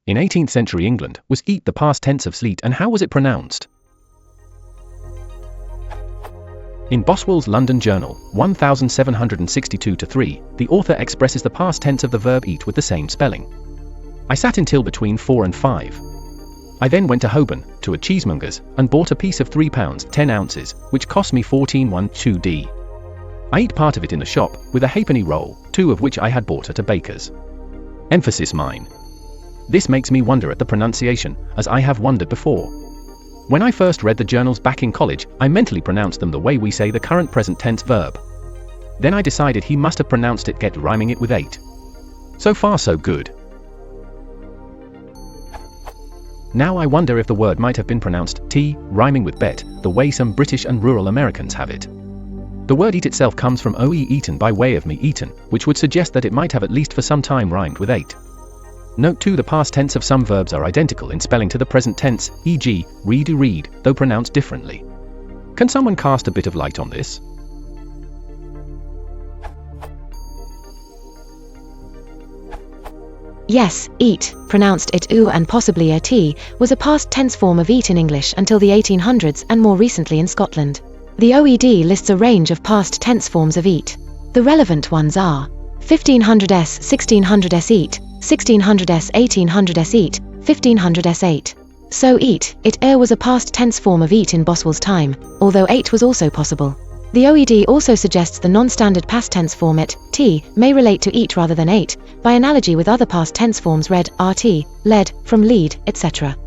In 18th century England, was eat the past tense of sleet, and how was it pronounced? In Boswell's London Journal, 1762-3, the author expresses the past tense of the verb eat with the same spelling. I sat until between 4 and 5. I then went to Holborn, to a cheesemonger's, and bought a piece of 3 pounds 10 ounces, which cost me 14.12d. I eat part of it in the shop, with a halfpenny roll, 2 of which I had bought at a baker's. Emphasis mine. This makes me wonder at the pronunciation, as I have wondered before. When I first read the journals back in college, I mentally pronounced them the way we say the current present tense verb. Then I decided he must have pronounced it get, rhyming it with 8. So far so good. Now I wonder if the word might have been pronounced tea, rhyming with bet, the way some British and rural Americans have it. The word eat itself comes from oe eaten by way of me eaten, which would suggest that it might have at least for some time rhymed with 8. Note too, the past tense of some verbs are identical in spelling to the present tense, e.g., read, though pronounced differently. Can someone cast a bit of light on this? Yes, eat, pronounced it oo and possibly a t, was a past tense form of eat in English until the 1800s and more recently in Scotland. The OED lists a range of past tense forms of eat. The relevant ones are 1500s, 1600s eat, 1600s, 1800s eat, 1500s 8. So eat, it was a past tense form of eat in Boswell's time, although 8 was also possible. The OED also suggests the non-standard past tense form it, t, may relate to eat rather than ate, by analogy with other past tense forms read, rt, led, from lead, etc.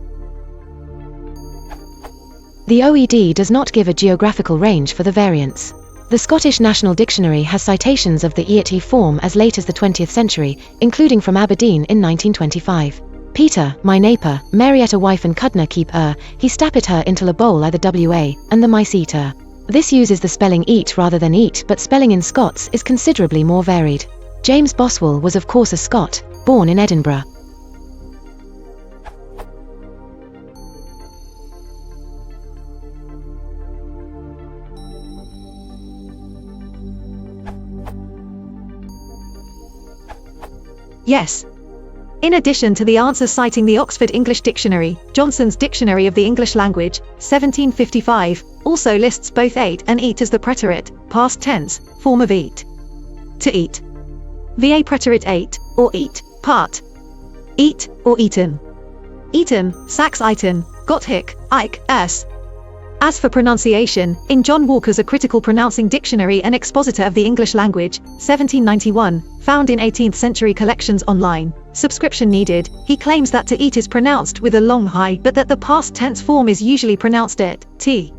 The OED does not give a geographical range for the variants. The Scottish National Dictionary has citations of the eat form as late as the 20th century, including from Aberdeen in 1925. Peter, my neighbour, Marietta wife and cudna keep he stappit her into a bowl I the wa, and the mice eat her. This uses the spelling eat rather than eat, but spelling in Scots is considerably more varied. James Boswell was of course a Scot, born in Edinburgh. Yes. In addition to the answer citing the Oxford English Dictionary, Johnson's Dictionary of the English Language, 1755, also lists both ate and eat as the preterite, past tense, form of eat. To eat. Va preterite ate, or eat, part. Eat, or eaten. Eaten, sax eaten, got hic, ike, s. As for pronunciation, in John Walker's A Critical Pronouncing Dictionary and Expositor of the English Language, 1791, found in 18th century collections online, subscription needed, he claims that to eat is pronounced with a long I, but that the past tense form is usually pronounced it, t.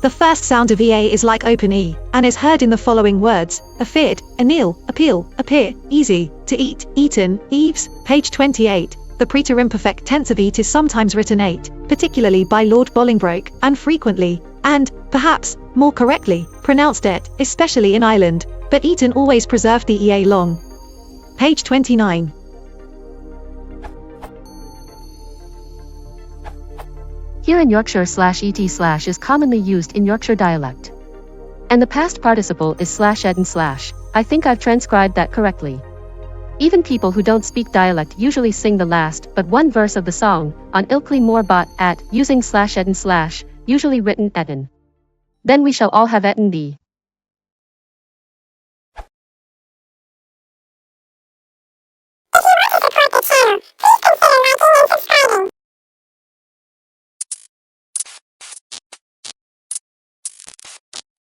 The first sound of ea is like open e, and is heard in the following words: afeard, anil, appeal, appear, easy, to eat, eaten, eaves, page 28. The preterimperfect tense of eat is sometimes written ate, particularly by Lord Bolingbroke, and frequently, and, perhaps, more correctly, pronounced it, especially in Ireland, but eaten always preserved the ea long. Page 29. Here in Yorkshire /et/ is commonly used in Yorkshire dialect. And the past participle is /ed and /. I think I've transcribed that correctly. Even people who don't speak dialect usually sing the last but one verse of the song, on ilkley more bot at, using /ed and /, usually written etten. Then we shall all have etten thee. If you want to support the channel, please